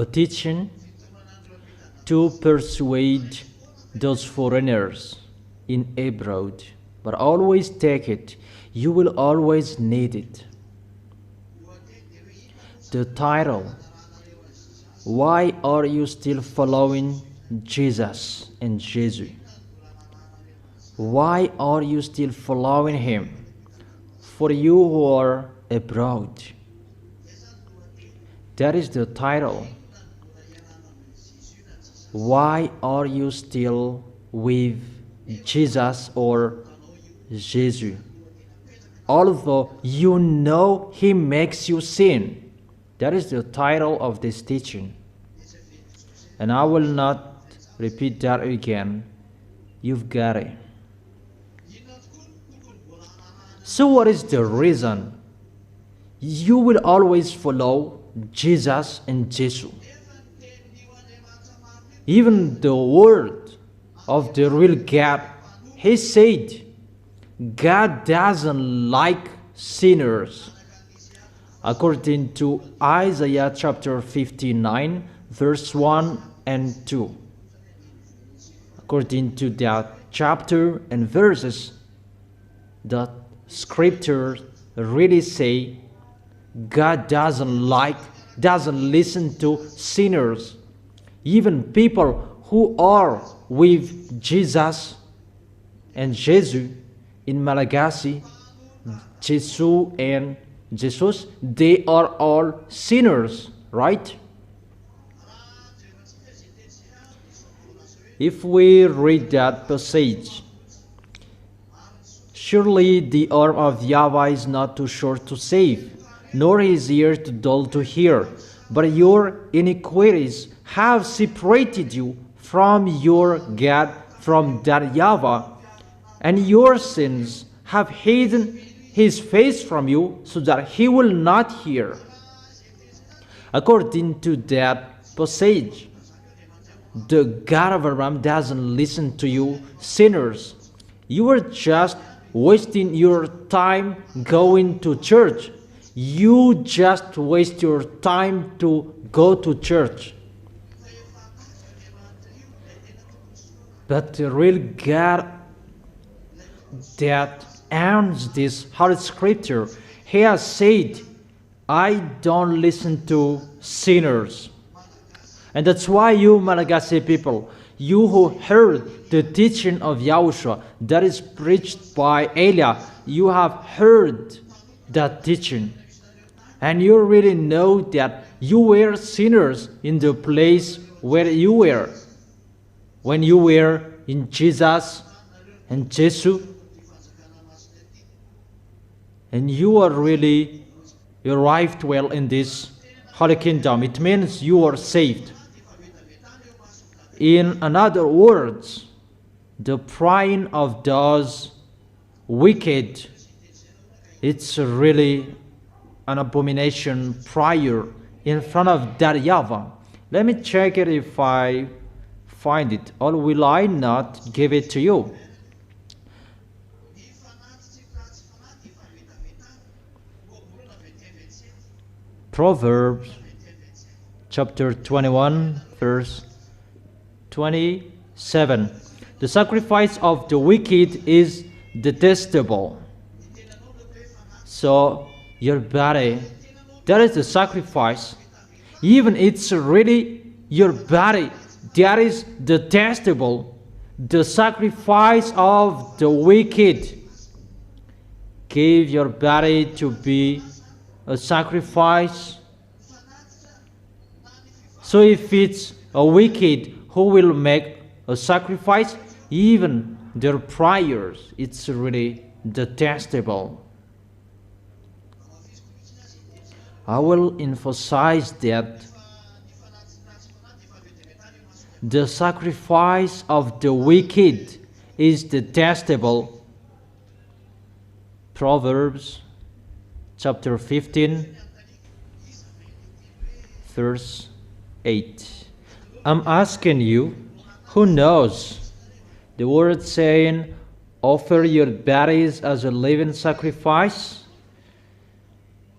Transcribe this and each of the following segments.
a teaching to persuade those foreigners in abroad, but always take it. You will always need it. The title, why are you still following Jesus and Jesus? Why are you still following him? For you who are abroad. That is the title. Why are you still with Jesus or Jesus? Although you know he makes you sin. That is the title of this teaching. And I will not repeat that again. You've got it. So what is the reason you will always follow Jesus and Jesus? Even the word of the real God, he said, God doesn't like sinners. According to Isaiah chapter 59, verse 1 and 2. According to that chapter and verses, the scriptures really say God doesn't listen to sinners. Even people who are with Jesus and Jesus in Malagasy, Jesus and Jesus, they are all sinners, right? If we read that passage, surely the arm of YAHVAH is not too short to save, nor his ear too dull to hear. But your iniquities have separated you from your God, from that YAHVAH, and your sins have hidden his face from you, so that he will not hear. According to that passage, the God of Abraham doesn't listen to you sinners. You are just wasting your time going to church. You just waste your time to go to church. But the real God that owns this Holy Scripture, he has said, I don't listen to sinners. And that's why you Malagasy people, you who heard the teaching of YAHOSHUAH that is preached by Elia, you have heard that teaching. And you really know that you were sinners in the place where you were. When you were in Jesus and Jesus. And you arrived well in this Holy Kingdom. It means you are saved. In other words, the praying of those wicked, it's really an abomination prayer in front of that YAHVAH. Let me check it if I find it, or will I not give it to you? Proverbs chapter 21, verse 27. The sacrifice of the wicked is detestable. So your body, that is the sacrifice. Even it's really your body that is detestable. The sacrifice of the wicked. Give your body to be a sacrifice. So if it's a wicked who will make a sacrifice, even their prayers, it's really detestable. I will emphasize that the sacrifice of the wicked is detestable. Proverbs chapter 15, verse 8. I'm asking you, who knows? The word saying, offer your bodies as a living sacrifice.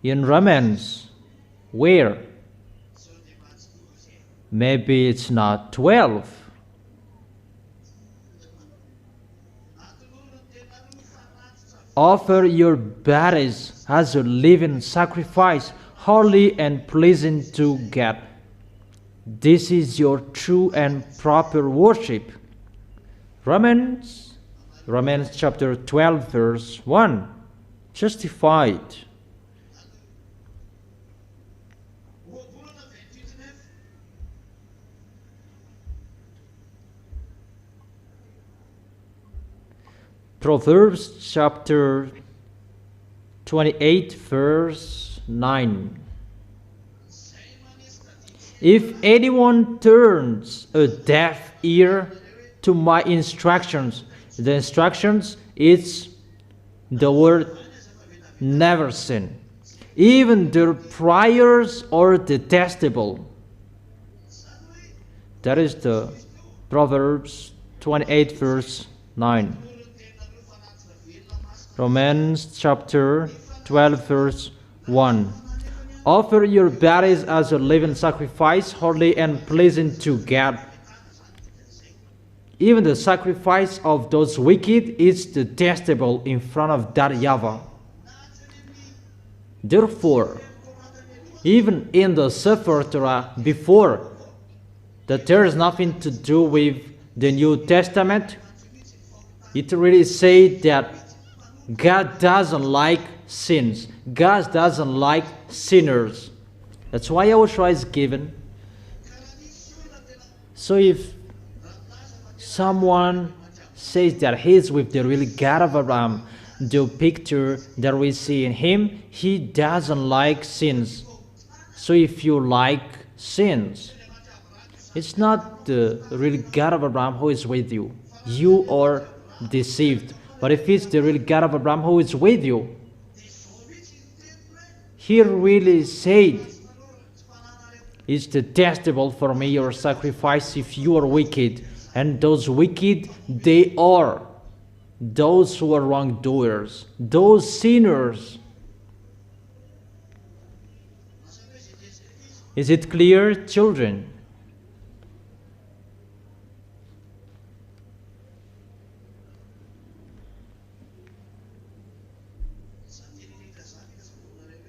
In Romans, where? Maybe it's not 12. Offer your bodies as a living sacrifice, holy and pleasing to God. This is your true and proper worship. Romans chapter 12 verse 1. Justified. Proverbs chapter 28 verse 9. If anyone turns a deaf ear to my instructions, the instructions is the word never sin. Even their prayers are detestable. That is the Proverbs 28 verse 9. Romans chapter 12 verse 1. Offer your bodies as a living sacrifice, holy and pleasing to God. Even the sacrifice of those wicked is detestable in front of that YAHVAH. Therefore, even in the Sefer Torah before, that there is nothing to do with the New Testament, it really said that God doesn't like sins. God doesn't like sinners. That's why YAHOSHUAH is given. So if someone says that he is with the real God of Abraham, the picture that we see in him, he doesn't like sins. So if you like sins, it's not the real God of Abraham who is with you. You are deceived. But if it's the real God of Abraham who is with you, he really said, it's detestable for me your sacrifice if you are wicked. And those wicked, they are those who are wrongdoers, those sinners. Is it clear, children?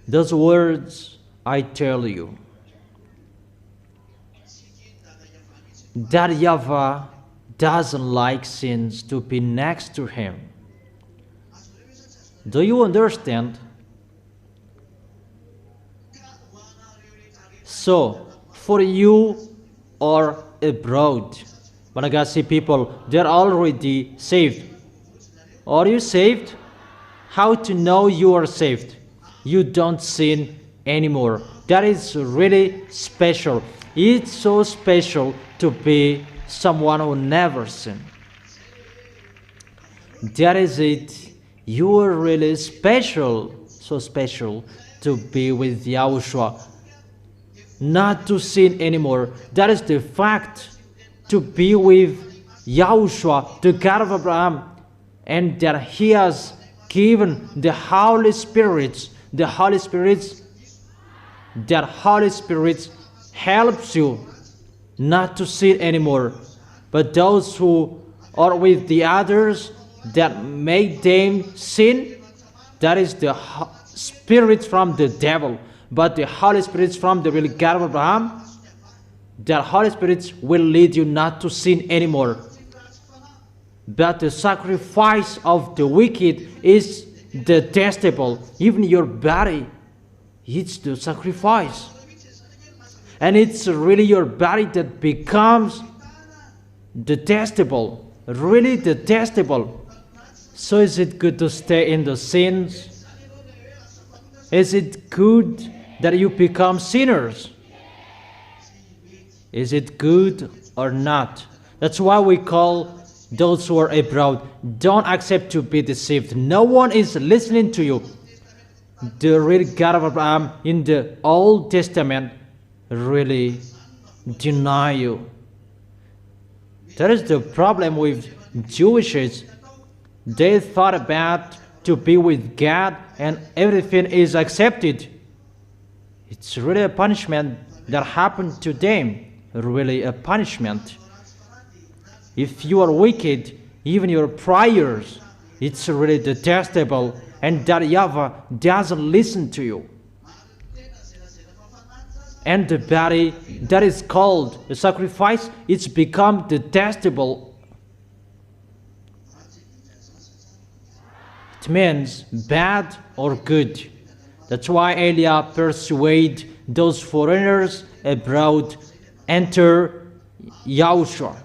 Those words I tell you, that YAHVAH doesn't like sins to be next to him. Do you understand? So, for you or abroad, Malagasy people, they're already saved. Are you saved? How to know you are saved? You don't sin anymore. That is really special. It's so special to be someone who never sinned. That is it. You are really special, so special to be with YAHOSHUAH. Not to sin anymore. That is the fact. To be with YAHOSHUAH, the God of Abraham, and that He has given the Holy Spirit. The Holy Spirit, that Holy Spirit helps you not to sin anymore. But those who are with the others that make them sin, that is the spirit from the devil. But the Holy Spirit from the real God of Abraham, that Holy Spirit will lead you not to sin anymore. But the sacrifice of the wicked is detestable. Even your body, it's the sacrifice. And it's really your body that becomes detestable, really detestable. So is it good to stay in the sins? Is it good that you become sinners? Is it good or not? That's why we call those who are abroad, don't accept to be deceived. No one is listening to you. The real God of Abraham in the Old Testament really deny you. That is the problem with Jewishes. They thought about to be with God and everything is accepted. It's really a punishment that happened to them. really a punishment. If you are wicked, even your prayers, it's really detestable, and that YAHVAH doesn't listen to you. And the body that is called a sacrifice, it's become detestable. It means bad or good. That's why Elia persuaded those foreigners abroad enter YAHOSHUAH.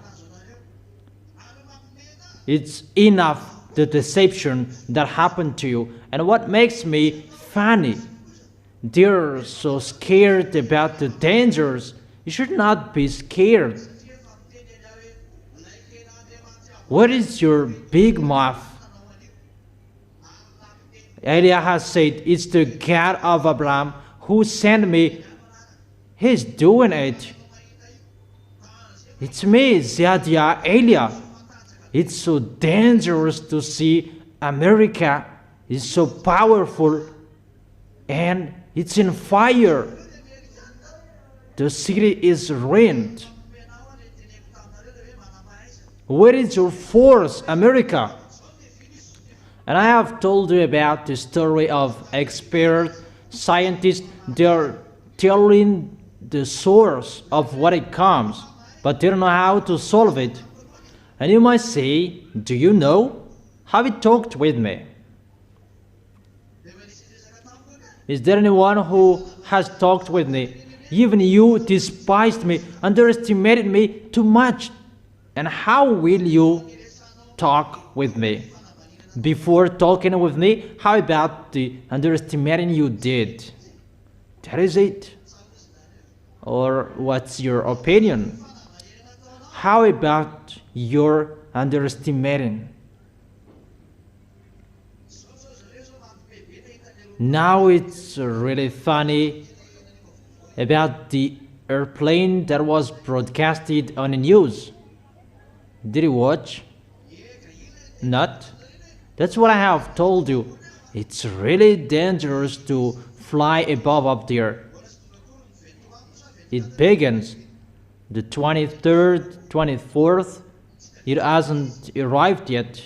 It's enough the deception that happened to you. And what makes me funny, they're so scared about the dangers. You should not be scared. What is your big mouth? Elia has said, it's the God of Abraham who sent me. He's doing it. It's me, Zadia Elia. It's so dangerous to see America is so powerful and it's in fire. The city is ruined. Where is your force, America? And I have told you about the story of expert scientists. They're telling the source of what it comes, but they don't know how to solve it. And you might say, do you know? Have you talked with me? Is there anyone who has talked with me? Even you despised me, underestimated me too much. And how will you talk with me? Before talking with me, how about the underestimating you did? That is it. Or what's your opinion? How about your underestimating? Now it's really funny about the airplane that was broadcasted on the news. Did you watch? Not? That's what I have told you. It's really dangerous to fly above up there. It begins the 23rd, 24th. It hasn't arrived yet.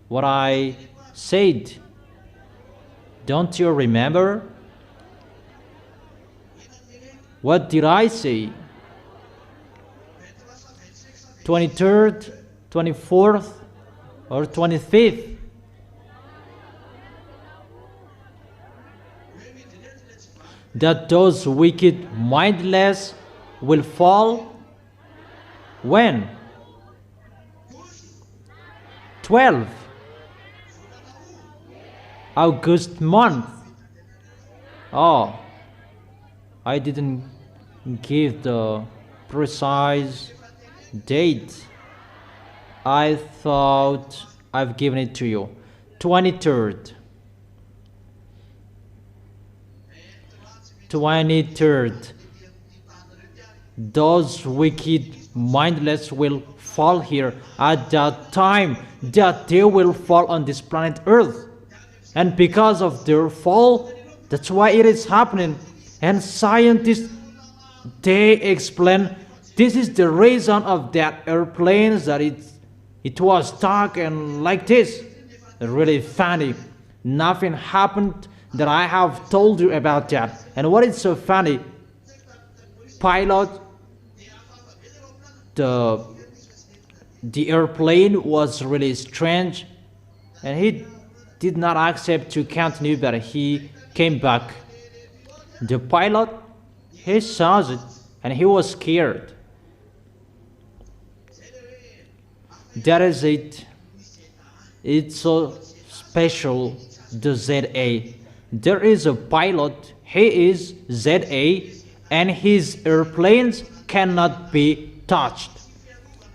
What I said. Don't you remember? What did I say? 23rd, 24th, or 25th? That those wicked, mindless will fall? When? 12. August month. Oh, I didn't give the precise date. I thought I've given it to you. 23rd. 23rd. Those wicked, mindless will fall here at that time that they will fall on this planet Earth. And because of their fall, that's why it is happening. And scientists, they explain this is the reason of that airplanes, that it was stuck and like this. Really funny. Nothing happened that I have told you about that. And what is so funny, pilot, the airplane was really strange, and he did not accept to continue, but he came back. The pilot, he saw it and he was scared. That is it. It's so special, the ZA. There is a pilot, he is ZA, and his airplanes cannot be touched.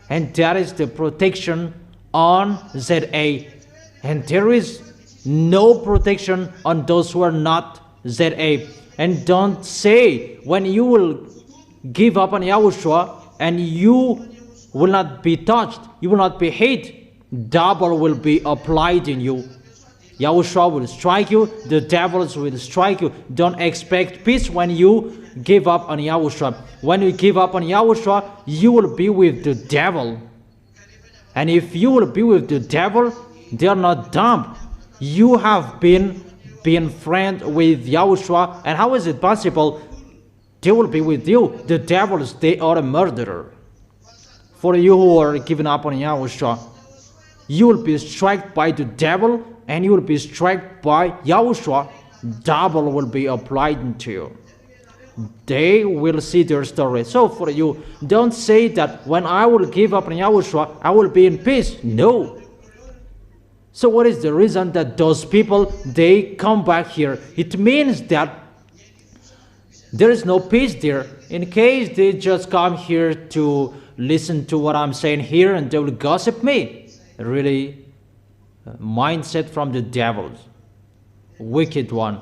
And that is the protection on ZA. And there is no protection on those who are not ZA. And don't say when you will give up on YAHOSHUAH and you will not be touched, you will not be hit, double will be applied in you. Yahushua will strike you. The devils will strike you. Don't expect peace when you give up on Yahushua. When you give up on Yahushua, you will be with the devil. And if you will be with the devil, they are not dumb. You have been friend with Yahushua, and how is it possible they will be with you? The devils, they are a murderer. For you who are giving up on Yahushua, you will be struck by the devil, and you will be struck by Yahushua. Double will be applied to you. They will see their story. So for you, don't say that when I will give up on Yahushua, I will be in peace. No. So what is the reason that those people, they come back here? It means that there is no peace there. In case they just come here to listen to what I'm saying here and they will gossip me. Really, mindset from the devils. Wicked one.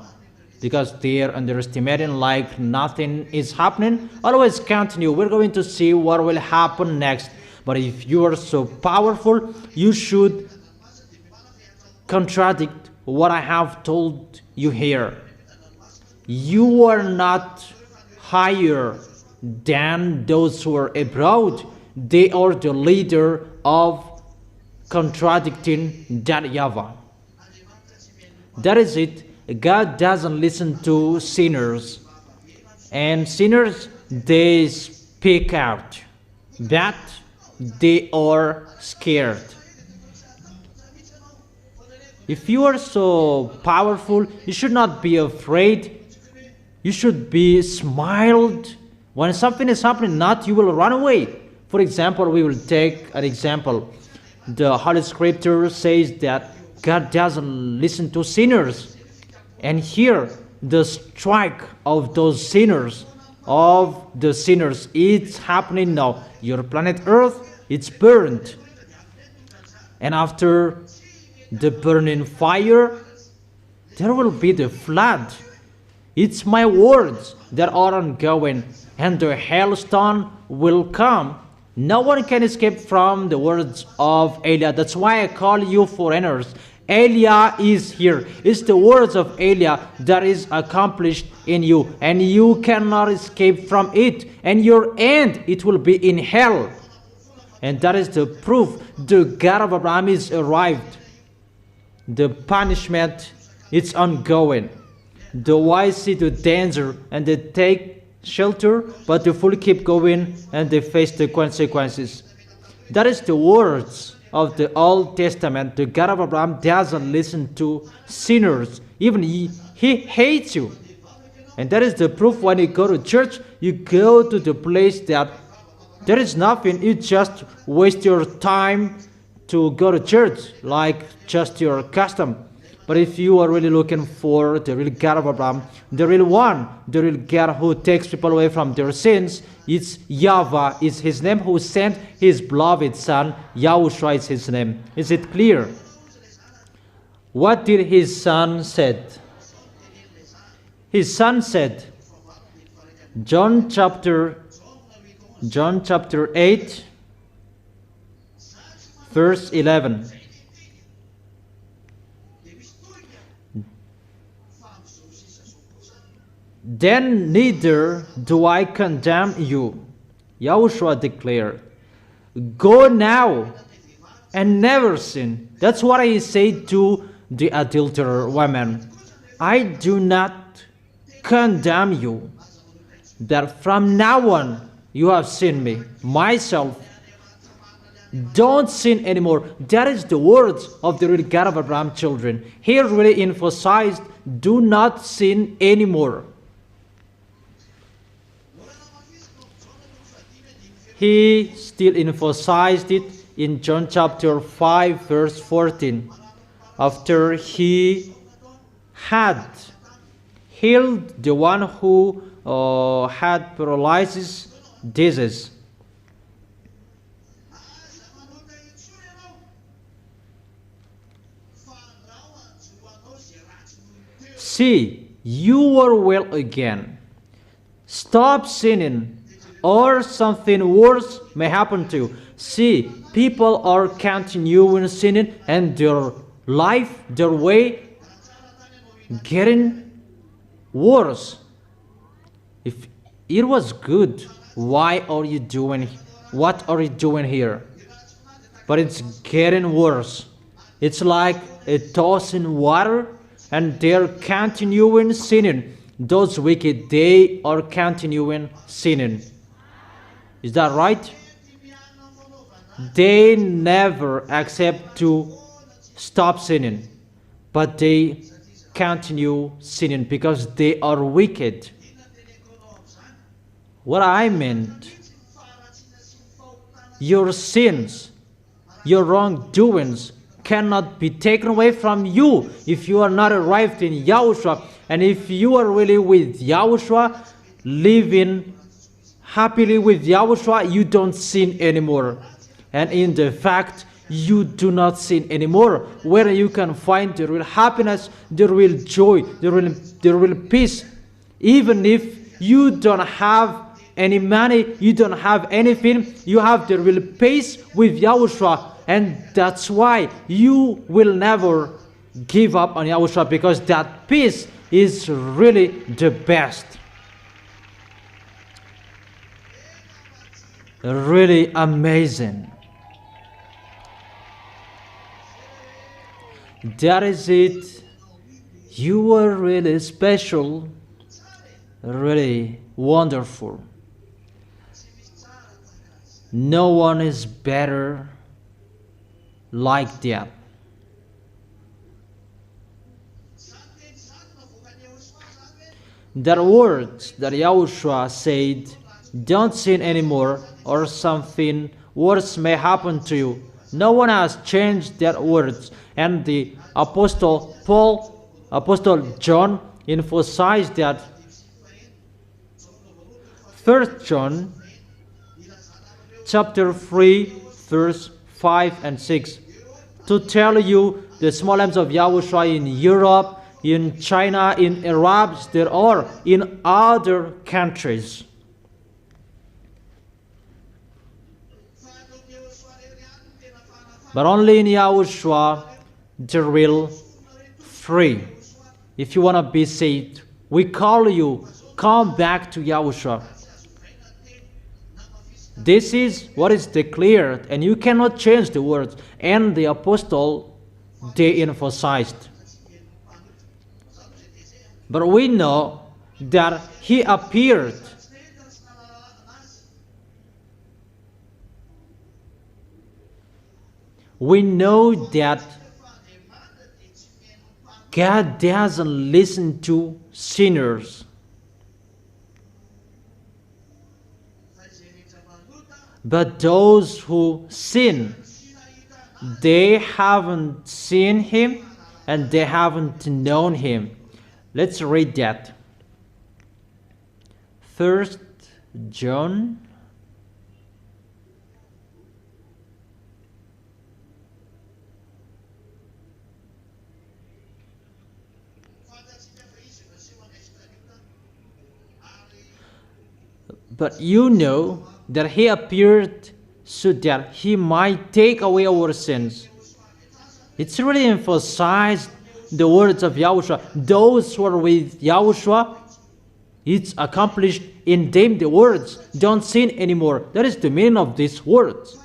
Because they are underestimating like nothing is happening. Always continue. We're going to see what will happen next. But if you are so powerful, you should contradict what I have told you here. You are not higher than those who are abroad. They are the leader of contradicting that YAHVAH. That is it. God doesn't listen to sinners. And sinners, they speak out. But they are scared. If you are so powerful, you should not be afraid. You should be smiled. When something is happening, not you will run away. For example, we will take an example. The Holy Scripture says that God doesn't listen to sinners. And here, the strike of those sinners, it's happening now. Your planet Earth, it's burned. And after the burning fire, there will be the flood. It's my words that are ongoing, and the hailstone will come. No one can escape from the words of Elia. That's why I call you foreigners. Elia is here. It's the words of Elia that is accomplished in you, and you cannot escape from it. And your end, it will be in hell. And that is the proof. The God of Abraham is arrived. The punishment, it's ongoing. The wise see the danger and they take shelter, but the fool keep going and they face the consequences. That is the words of the Old Testament. The God of Abraham doesn't listen to sinners. Even he hates you. And that is the proof. When you go to church, you go to the place that there is nothing. You just waste your time to go to church, like just your custom. But if you are really looking for the real God of Abraham, the real one, the real God who takes people away from their sins, it's YAHVAH is his name, who sent his beloved son. YAHOSHUAH is his name. Is it clear? What did his son said? His son said, John chapter 8, verse 11. Then neither do I condemn you, YAHOSHUAH declared. Go now and never sin. That's what I say to the adulterer woman. I do not condemn you, that from now on you have seen me, myself. Don't sin anymore. That is the words of the real God of Abraham children. He really emphasized, do not sin anymore. He still emphasized it in John chapter 5, verse 14. After he had healed the one who had paralysis disease. See, you are well again. Stop sinning, or something worse may happen to you. See, people are continuing sinning, and their life, their way, getting worse. If it was good, what are you doing here? But it's getting worse. It's like a toss in water, and they're continuing sinning. Those wicked, they are continuing sinning. Is that right? They never accept to stop sinning, but they continue sinning because they are wicked. What I meant, your sins, your wrongdoings cannot be taken away from you if you are not arrived in Yahushua. And if you are really with Yahushua, living happily with Yahushua, you don't sin anymore. And in the fact, you do not sin anymore, where you can find the real happiness, the real joy, the real peace. Even if you don't have any money, you don't have anything, you have the real peace with Yahushua. And that's why you will never give up on Yahushua, because that peace is really the best. Really amazing. That is it. You are really special, really wonderful. No one is better like that. That words that Yahushua said, don't sin anymore, or something worse may happen to you. No one has changed that words. And the Apostle John emphasized that. 1 John chapter 3, verse 5 and 6. To tell you the small lambs of Yahushua in Europe, in China, in Arabs, there are in other countries. But only in Yahushua the real free. If you want to be saved, we call you, come back to Yahushua. This is what is declared, and you cannot change the words. And the apostle, they emphasized. But we know that he appeared. We know that God doesn't listen to sinners. But those who sin, they haven't seen him and they haven't known him. Let's read that. 1 John But you know that he appeared so that he might take away our sins. It's really emphasized the words of Yahushua. Those who are with Yahushua, it's accomplished in them the words, don't sin anymore. That is the meaning of these words.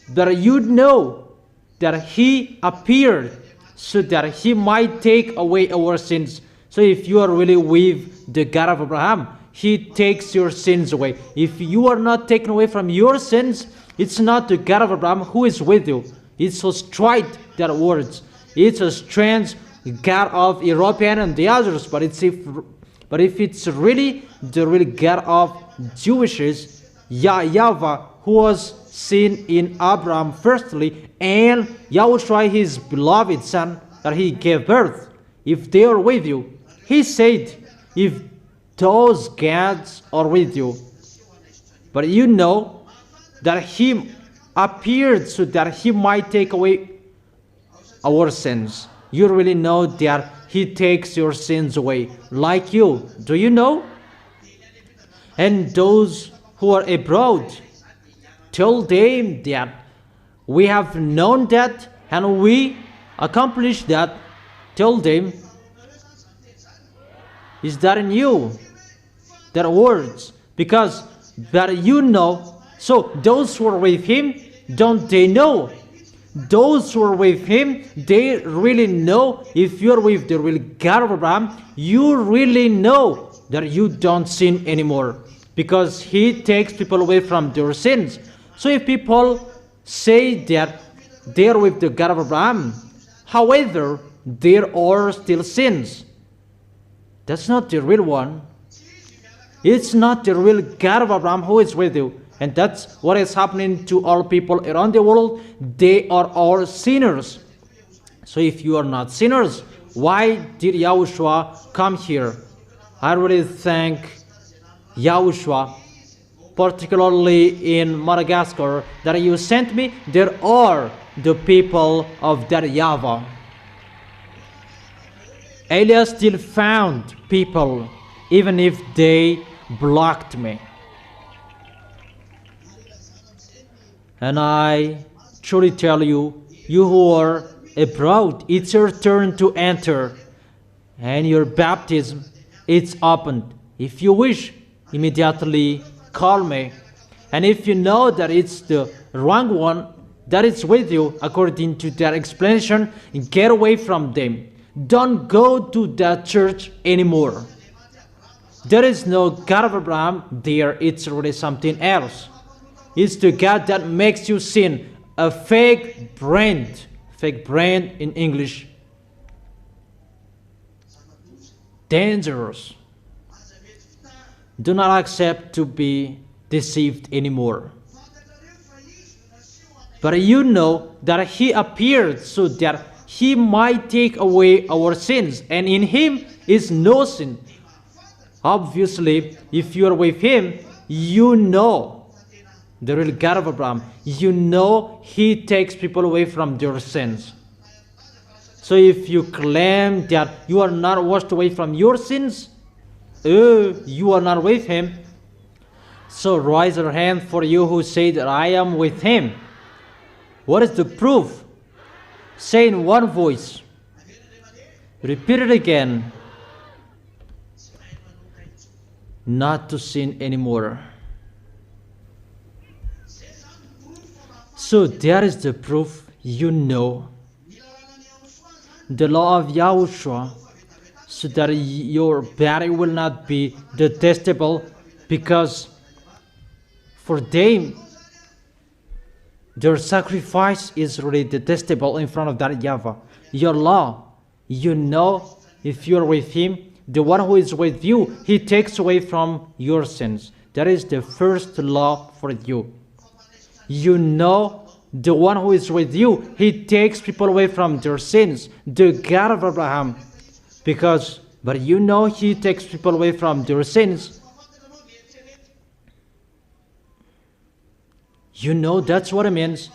That you know that he appeared so that he might take away our sins. So if you are really with the God of Abraham, he takes your sins away. If you are not taken away from your sins, it's not the God of Abraham who is with you. It's so straight, that words. It's a strange God of European and the others, but if it's really the real God of Jewishes, YAHVAH, who was seen in Abraham firstly, and Yahushua, his beloved son, that he gave birth, if they are with you, he said, if those gods are with you, but you know that he appeared so that he might take away our sins. You really know that he takes your sins away, like you. Do you know? And those who are abroad, tell them that we have known that and we accomplished that. Tell them is that in you? That words. Because that you know. So those who are with him, don't they know? Those who are with him, they really know. If you're with the real God of Abraham, you really know that you don't sin anymore. Because he takes people away from their sins. So if people say that they are with the God of Abraham, however, there are still sins. That's not the real one. It's not the real God of Abraham who is with you. And that's what is happening to all people around the world. They are all sinners. So if you are not sinners, why did YAHOSHUAH come here? I really thank YAHOSHUAH, particularly in Madagascar, that you sent me. There are the people of that YAHVAH. Elias still found people, even if they blocked me. And I truly tell you, you who are abroad, it's your turn to enter. And your baptism, it's opened. If you wish, immediately call me. And if you know that it's the wrong one that is with you, according to their explanation, get away from them. Don't go to that church anymore. There is no God of Abraham there. It's really something else. It's the God that makes you sin. A fake brand. Fake brand in English. Dangerous. Do not accept to be deceived anymore. But you know that he appeared so that he might take away our sins. And in him is no sin. Obviously, if you are with him, you know the real God of Abraham. You know he takes people away from their sins. So if you claim that you are not washed away from your sins, you are not with him. So raise your hand for you who say that I am with him. What is the proof? Say in one voice. Repeat it again. Not to sin anymore. So that is the proof. You know the law of YAHOSHUAH, so that your body will not be detestable, because for them their sacrifice is really detestable in front of that YAHVAH. Your law, you know, if you're with him, the one who is with you, he takes away from your sins. That is the first law for you. You know the one who is with you, he takes people away from their sins. The God of Abraham. But you know he takes people away from their sins. You know that's what it means.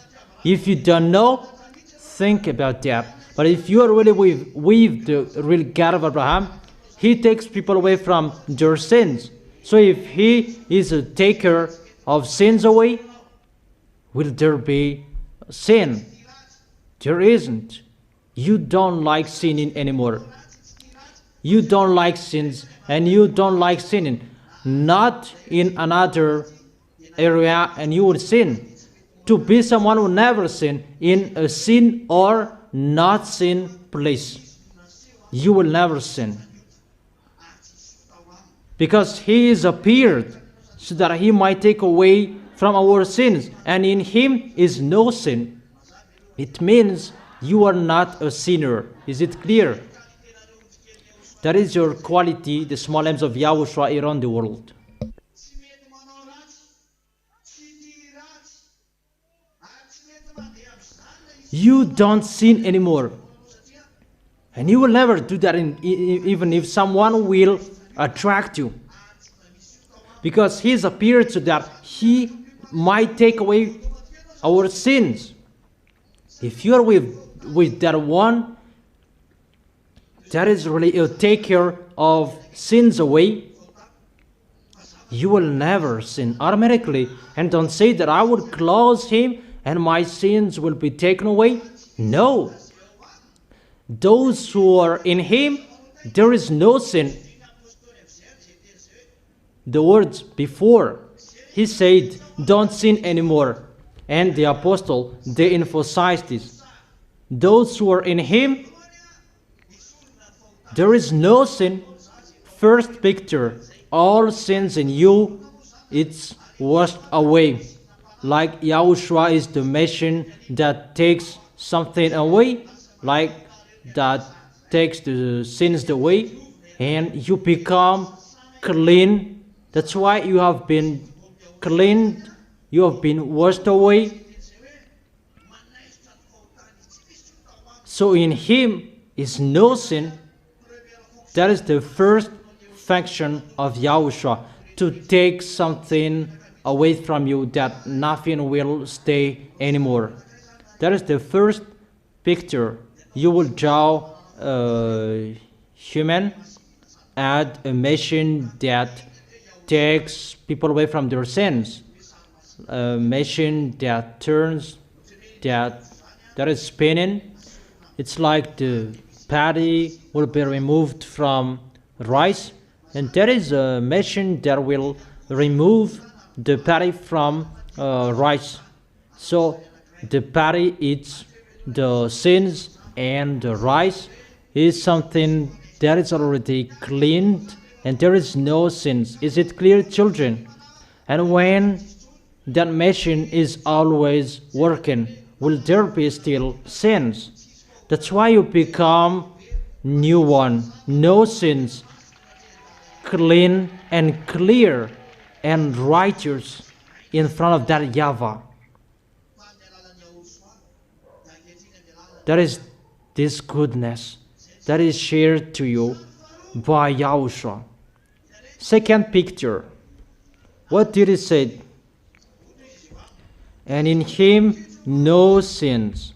If you don't know, think about that. But if you are really with the real God of Abraham, he takes people away from their sins. So if he is a taker of sins away, will there be sin? There isn't. You don't like sinning anymore. You don't like sins, and you don't like sinning. Not in another area and you will sin. To be someone who never sin in a sin or not sin place, you will never sin. Because he is appeared so that he might take away from our sins, and in him is no sin. It means you are not a sinner. Is it clear? That is your quality, the small lambs of YAHOSHUAH around the world. You don't sin anymore. And you will never do that even if someone will attract you. Because he has appeared so that he might take away our sins. If you are with that one, that is really a taker of sins away, you will never sin automatically. And don't say that I would close him and my sins will be taken away. No. Those who are in him, there is no sin. the words before. He said, don't sin anymore. And the apostle, they emphasized this. Those who are in him, there is no sin. First picture, all sins in you, it's washed away. Like YAHOSHUAH is the machine that takes something away, like that takes the sins away, and you become clean. That's why you have been cleaned, you have been washed away. So in him is no sin. That is the first function of YAHOSHUAH, to take something away from you, that nothing will stay anymore. That is the first picture. You will draw a human, add a machine that takes people away from their sins, a machine that turns, that is spinning. It's like the patty will be removed from rice, and there is a machine that will remove the patty from rice. So the patty eats the sins, and the rice is something that is already cleaned, and there is no sins. Is it clear, children? And when that machine is always working, will there be still sins? That's why you become new one, no sins, clean and clear and righteous in front of that YAHVAH. That is this goodness that is shared to you by YAHOSHUAH. Second picture, what did he say? And in him no sins.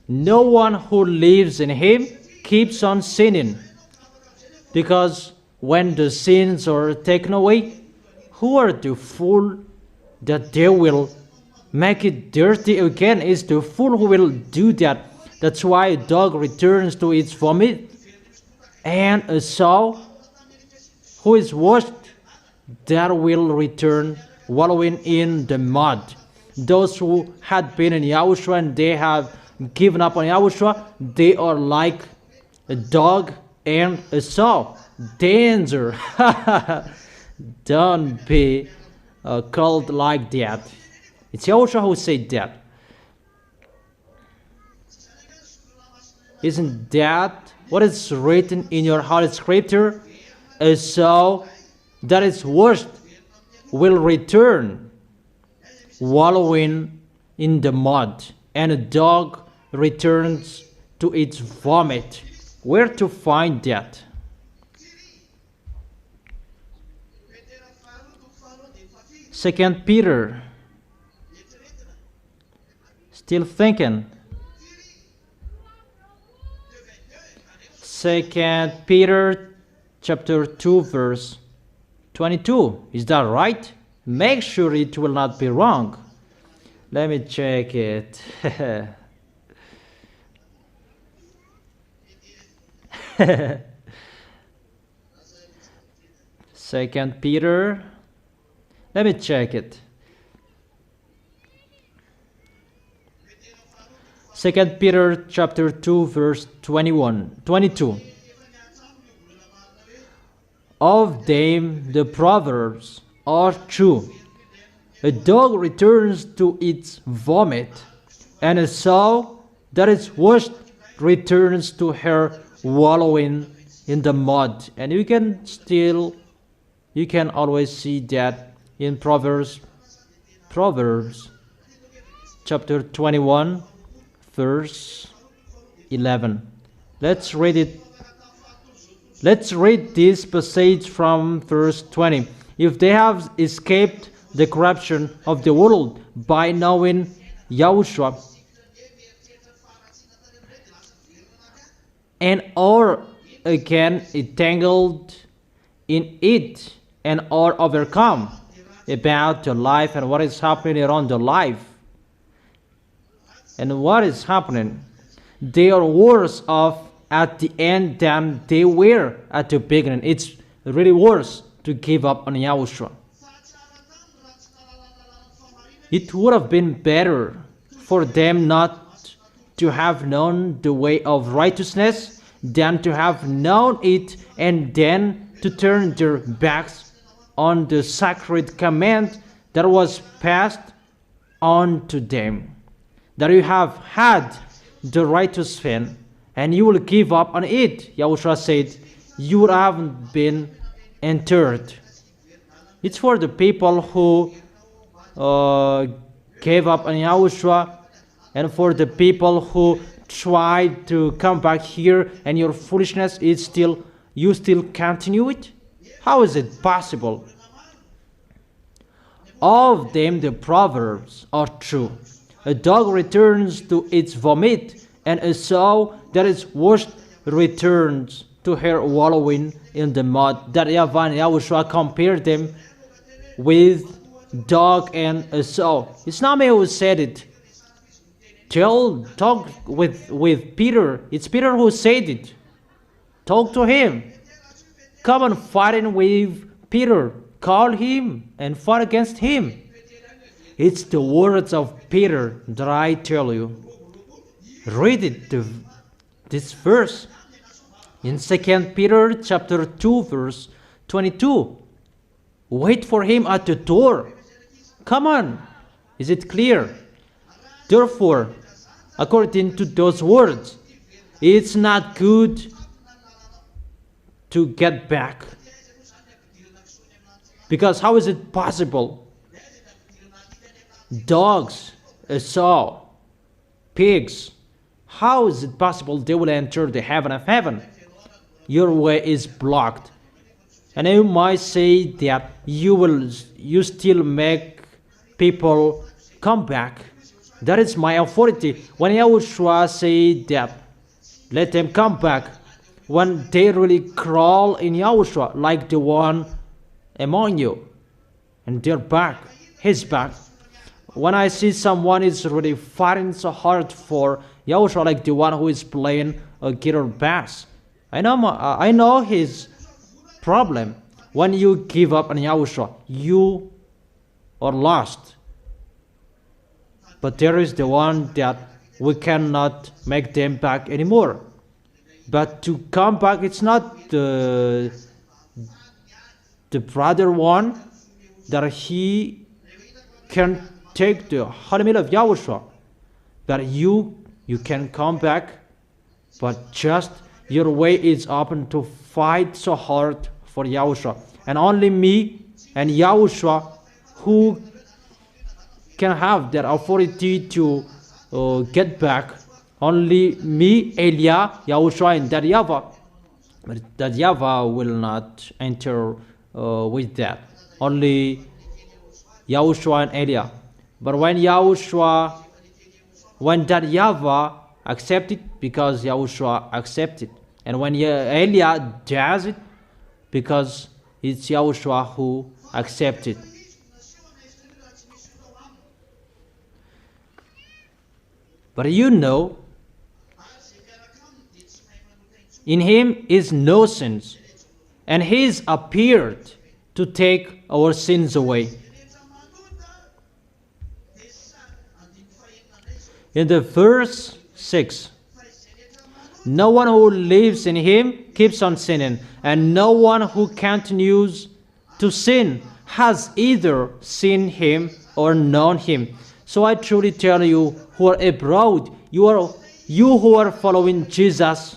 No one who lives in him keeps on sinning, because when the sins are taken away, who are the fool that they will make it dirty again? Is the fool who will do that. That's why a dog returns to its vomit, and a sow who is washed, that will return wallowing in the mud. Those who had been in YAHOSHUAH and they have given up on YAHOSHUAH, they are like a dog and a sow. Danger! Don't be called like that. It's YAHOSHUAH who said that. Isn't that what is written in your Holy Scripture? A sow that is washed will return wallowing in the mud, and a dog returns to its vomit. Where to find that? Second Peter. Still thinking. Second Peter chapter 2 verse 22. Is that right? Make sure it will not be wrong. Let me check it. Second Peter. Let me check it. Second Peter chapter 2 verse 22. Of them the proverbs are true. A dog returns to its vomit, and a sow that is washed returns to her wallowing in the mud. And you can always see that in Proverbs chapter 21 verse 11. Let's read it. Let's read this passage from verse 20. If they have escaped the corruption of the world by knowing YAHOSHUAH, and are again entangled in it, and are overcome about the life and what is happening around the life. And what is happening? They are worse off at the end than they were at the beginning. It's really worse. to give up on Yahushua. It would have been better for them not to have known the way of righteousness than to have known it and then to turn their backs on the sacred command that was passed on to them. That you have had the right to sin and you will give up on it. Yahushua said, you haven't been entered. It's for the people who gave up on Yahushua, and for the people who tried to come back here and your foolishness is you still continue it? How is it possible? All of them, the proverbs, are true. A dog returns to its vomit, and a sow that is washed returns to her wallowing in the mud. That YAHVAH and Yahushua compared them with dog and a sow. It's not me who said it. Talk with Peter. It's Peter who said it. Talk to him. Come and fight with Peter. Call him and fight against him. It's the words of Peter that I tell you. Read it, this verse in 2 Peter chapter 2 verse 22. Wait for him at the door. Come on. Is it clear? Therefore, according to those words, it's not good to get back. Because how is it possible? Dogs, a sow, pigs, how is it possible they will enter the heaven of heaven? Your way is blocked. And you might say that you still make people come back. That is my authority. When Yahushua said that, let them come back, when they really crawl in Yahushua, like the one among you, and they're back, his back. When I see someone is really fighting so hard for Yahushua, like the one who is playing a guitar bass, I know his problem. When you give up on Yahushua, you are lost. But there is the one that we cannot make them back anymore. But to come back, it's not the brother one that he can take the holy meal of Yahushua. That you can come back, but just your way is open to fight so hard for Yahushua. And only me and Yahushua who can have that authority to get back. Only me, Elia, Yahushua, and that YAHVAH. But that YAHVAH will not enter with that. Only Yahushua and Elia. But when that YAHVAH accepted, because Yahushua accepted. And when Elia does it, because it's Yahushua who accepted. But you know, in him is no sins, and he is appeared to take our sins away. In the verse 6, no one who lives in him keeps on sinning, and no one who continues to sin has either seen him or known him. So I truly tell you who are abroad, you who are following Jesus,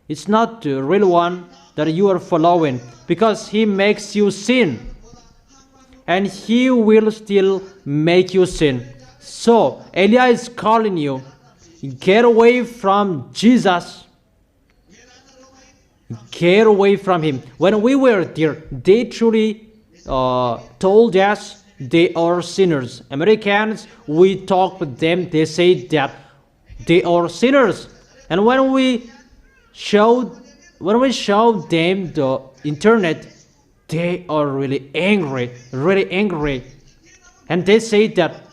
it's not the real one that you are following, because he makes you sin, and he will still make you sin. So Elia is calling you, get away from Jesus. Get away from him. When we were there, they truly told us they are sinners. Americans, we talk with them, they say that they are sinners. And when we showed them the internet, they are really angry. And they say that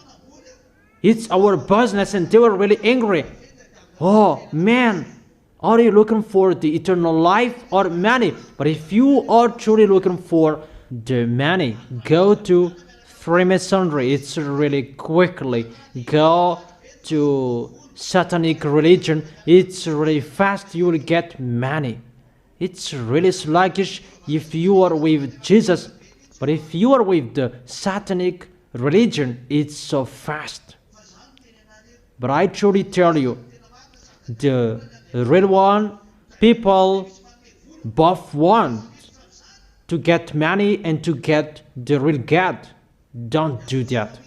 it's our business, and they were really angry. Oh man, are you looking for the eternal life or money? But if you are truly looking for the money. Go to Freemasonry. It's really quickly. Go to satanic religion. It's really fast. You will get money. It's really sluggish if you are with Jesus. But if you are with the satanic religion, it's so fast. But I truly tell you, the real one, people both want to get money and to get the real God. Don't do that.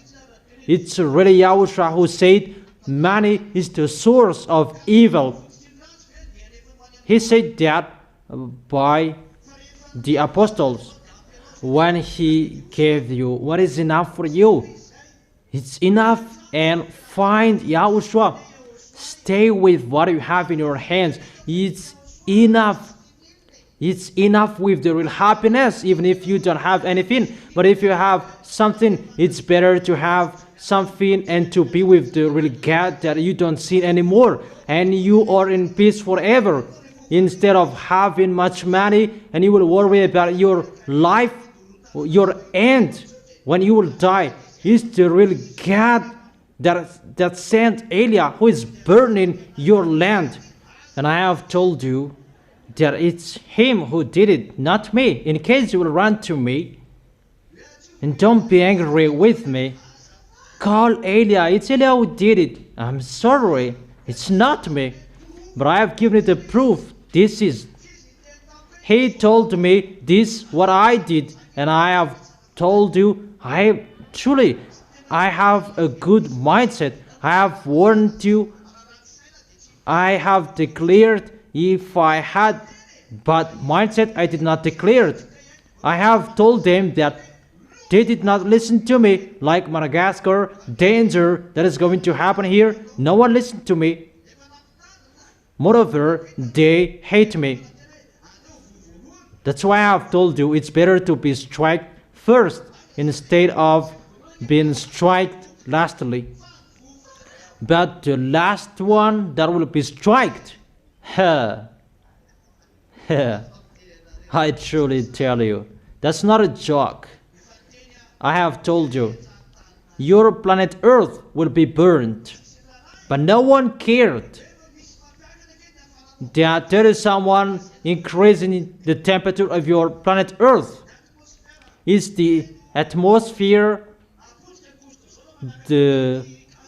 It's really YAHOSHUAH who said money is the source of evil. He said that by the apostles when he gave you what is enough for you. It's enough, and find YAHOSHUAH. Stay with what you have in your hands. It's enough. It's enough with the real happiness, even if you don't have anything. But if you have something, it's better to have something and to be with the real God that you don't see anymore. And you are in peace forever. Instead of having much money and you will worry about your life, your end, when you will die. It's the real God that sent Eliah, who is burning your land. And I have told you that it's him who did it, not me. In case you will run to me, and don't be angry with me, call Eliah. It's Eliah who did it. I'm sorry, it's not me. But I have given you the proof. He told me this, what I did, and I have told you, I have a good mindset. I have warned you. I have declared. If I had bad mindset, I did not declare it. I have told them that they did not listen to me, like Madagascar, danger that is going to happen here. No one listened to me. Moreover, they hate me. That's why I have told you it's better to be struck first instead of being struck lastly. But the last one that will be struck, I truly tell you, that's not a joke. I have told you, your planet Earth will be burned. But no one cared that there is someone increasing the temperature of your planet Earth. Is the atmosphere, the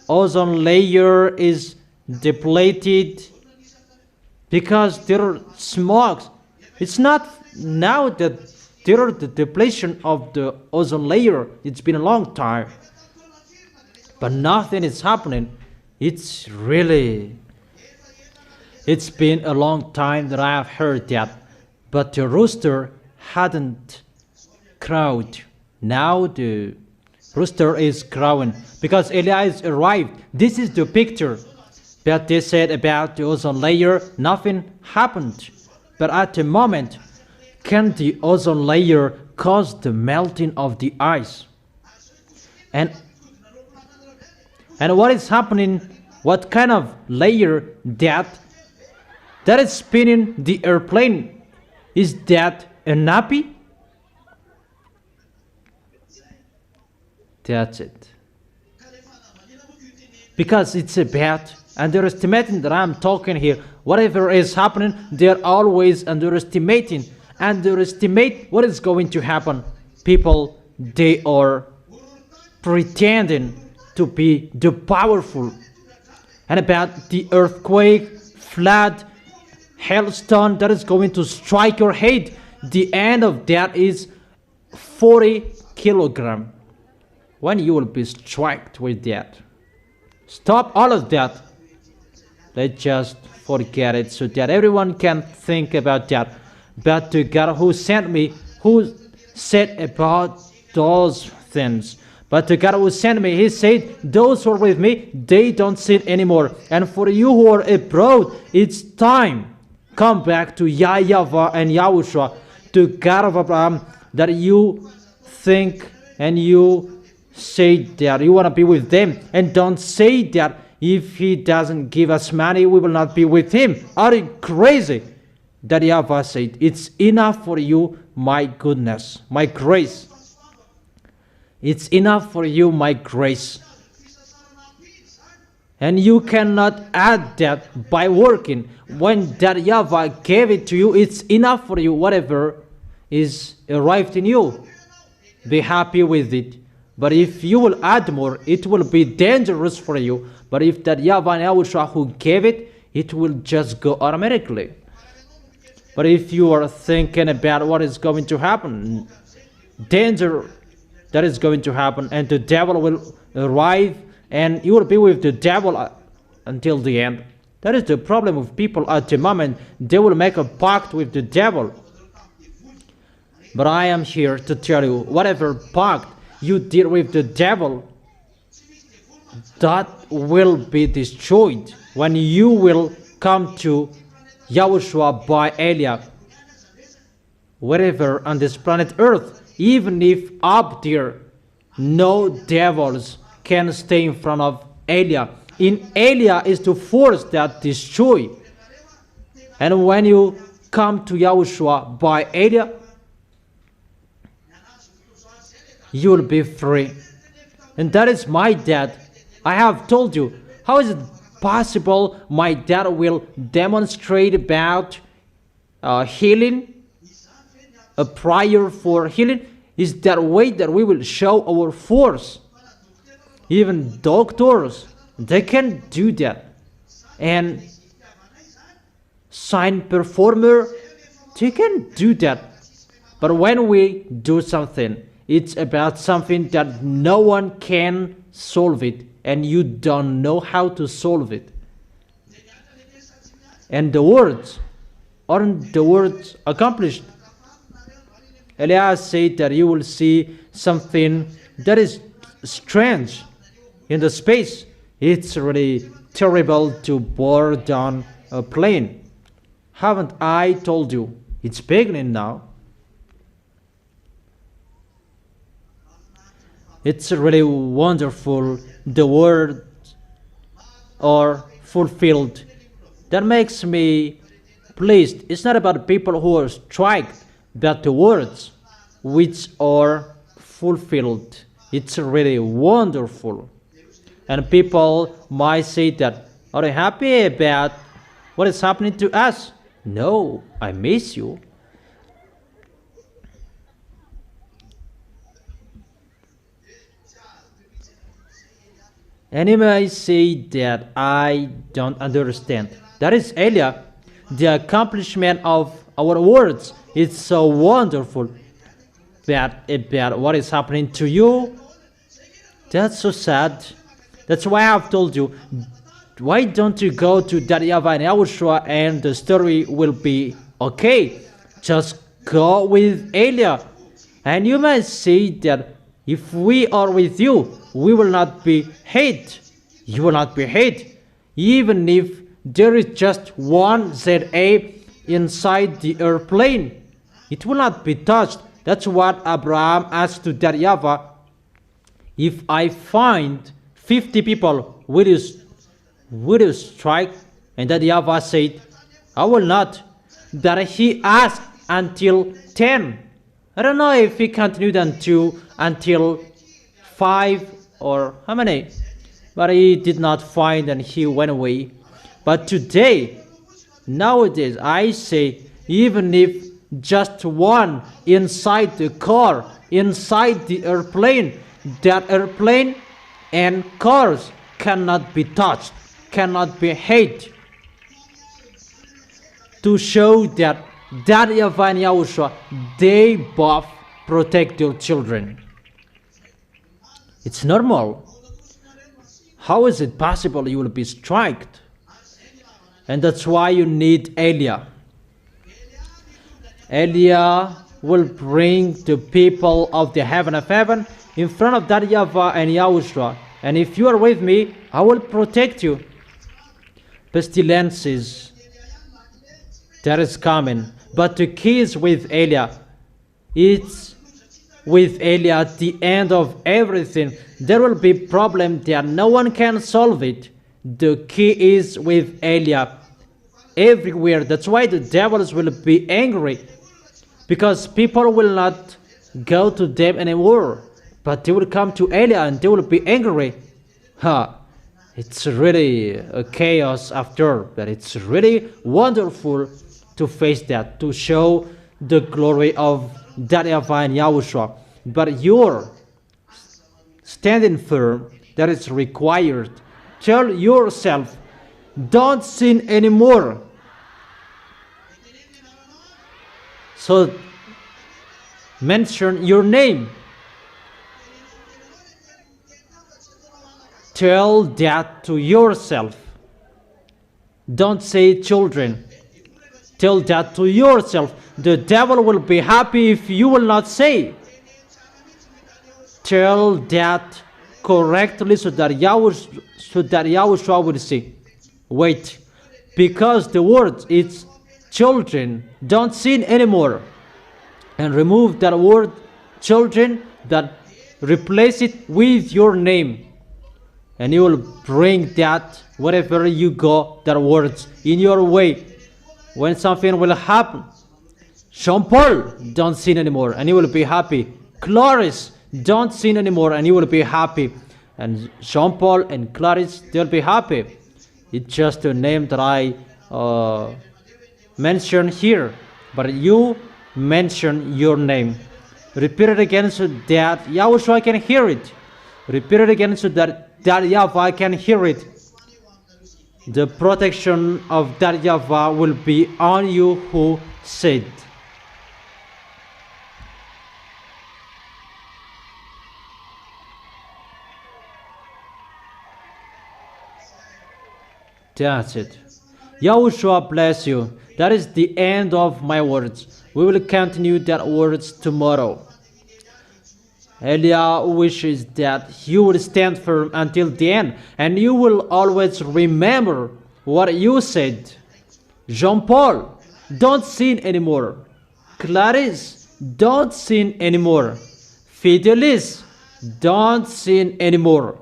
ozone layer is depleted because there are smokes. It's not now that there are the depletion of the ozone layer. It's been a long time, but nothing is happening. It's been a long time that I have heard that, but the rooster hadn't crowed. Now the rooster is crowing because Elias arrived. This is the picture. But they said about the ozone layer, nothing happened. But at the moment, can the ozone layer cause the melting of the ice? And what is happening? What kind of layer that is spinning the airplane? Is that a nappy? That's it. Because it's a bad underestimating that I'm talking here. Whatever is happening, they're always underestimating. Underestimate what is going to happen. People, they are pretending to be the powerful. And about the earthquake, flood, hailstone that is going to strike your head, the end of that is 40 kilograms. When you will be struck with that. Stop all of that. Let's just forget it so that everyone can think about that. But the God who sent me, who said about those things. But the God who sent me, he said, those who are with me, they don't sin anymore. And for you who are abroad, it's time. Come back to YAHVAH and YAHOSHUAH, to God of Abraham, that you think and you say that you want to be with them. And don't say that if he doesn't give us money, we will not be with him. Are you crazy? that YAHVAH said, it's enough for you, my goodness, my grace. It's enough for you, my grace. And you cannot add that by working. When that YAHVAH gave it to you, it's enough for you, whatever is arrived in you. Be happy with it. But if you will add more, it will be dangerous for you. But if that YAHVAH and YAHOSHUAH who gave it, it will just go automatically. But if you are thinking about what is going to happen, danger that is going to happen, and the devil will arrive, and you will be with the devil until the end. That is the problem with people at the moment. They will make a pact with the devil. But I am here to tell you, whatever pact you did with the devil, that will be destroyed when you will come to YAHOSHUAH by Eliah. Wherever on this planet Earth, even if up there no devils can stay in front of Eliah. In Eliah is the force that destroy. And when you come to YAHOSHUAH by Eliah, you will be free. And that is my dad. I have told you, how is it possible my dad will demonstrate about healing, a prayer for healing? Is that way that we will show our force. Even doctors, they can do that. And sign performer, they can do that. But when we do something, it's about something that no one can solve it, and you don't know how to solve it. And the words, aren't the words accomplished? Elias said that you will see something that is strange in the space. It's really terrible to board down a plane. Haven't I told you? It's beginning now. It's really wonderful. The words are fulfilled. That makes me pleased. It's not about people who are struck, but the words which are fulfilled. It's really wonderful. And people might say that, are you happy about what is happening to us? No, I miss you. And you may say that I don't understand. That is Eliah. The accomplishment of our words is so wonderful. But about what is happening to you, that's so sad. That's why I've told you, why don't you go to that YAHVAH and YAHOSHUAH and the story will be okay. Just go with Eliah. And you may say that if we are with you, we will not be hate. You will not be hate. Even if there is just one ZA inside the airplane, it will not be touched. That's what Abraham asked to that YAHVAH. If I find 50 people, will you strike? And that YAHVAH said, I will not. That he asked until 10. I don't know if he continued until 5 or how many. But he did not find and he went away. But today, nowadays, I say, even if just one inside the car, inside the airplane, that airplane and cars cannot be touched, cannot be hit. To show that YAHVAH and YAHOSHUAH, they both protect their children. It's normal. How is it possible you will be struck? And that's why you need Eliah. Eliah will bring the people of the heaven of heaven in front of that YAHVAH and YAHOSHUAH. And if you are with me, I will protect you. Pestilences, that is coming. But the key is with Eliah. It's with Eliah at the end of everything. There will be problem that no one can solve it. The key is with Eliah. everywhere. That's why the devils will be angry, because people will not go to them anymore, but they will come to Elia and they will be angry. It's really a chaos after, but it's really wonderful to face that, to show the glory of that YAHVAH and YAHOSHUAH. But you're standing firm, that is required. Tell yourself, don't sin anymore. So mention your name. Tell that to yourself. Don't say children. Tell that to yourself. The devil will be happy if you will not say. Tell that correctly so that YAHOSHUAH will say, wait, because the word is children, don't sin anymore. And remove that word children, that replace it with your name. And you will bring that wherever you go, that words in your way. When something will happen, Jean Paul, don't sin anymore, and you will be happy. Clarice, don't sin anymore, and you will be happy. And Jean Paul and Clarice, they'll be happy. It's just a name that I mentioned here, but you mention your name. Repeat it again so that YAHOSHUAH can hear it. Repeat it again so that YAHVAH can hear it. The protection of that YAHVAH will be on you who said. That's it. YAHOSHUAH bless you. That is the end of my words. We will continue that words tomorrow. Elia wishes that you will stand firm until the end, and you will always remember what you said. Jean Paul, don't sin anymore. Clarice, don't sin anymore. Fidelis, don't sin anymore.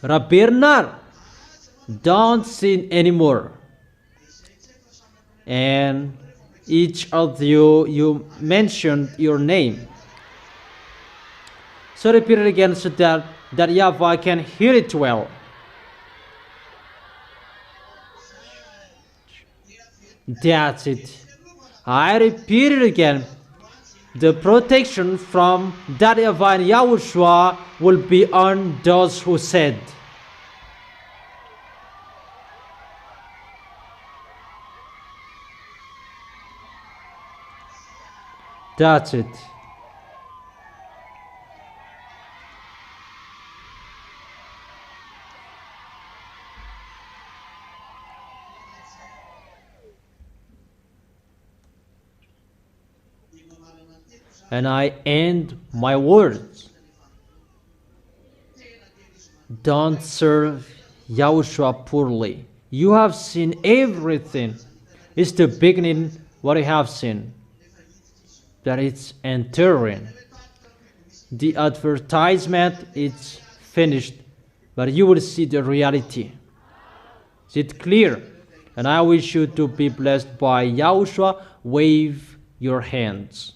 Bernard, don't sin anymore. And each of you mentioned your name. So repeat it again so that YAHVAH can hear it well. That's it. I repeat it again. The protection from that YAHVAH and YAHOSHUAH will be on those who said. That's it. And I end my words. Don't serve YAHOSHUAH poorly. You have seen everything. It's the beginning what you have seen. That it's entering. The advertisement is finished, but you will see the reality. Is it clear? And I wish you to be blessed by YAHOSHUAH. Wave your hands.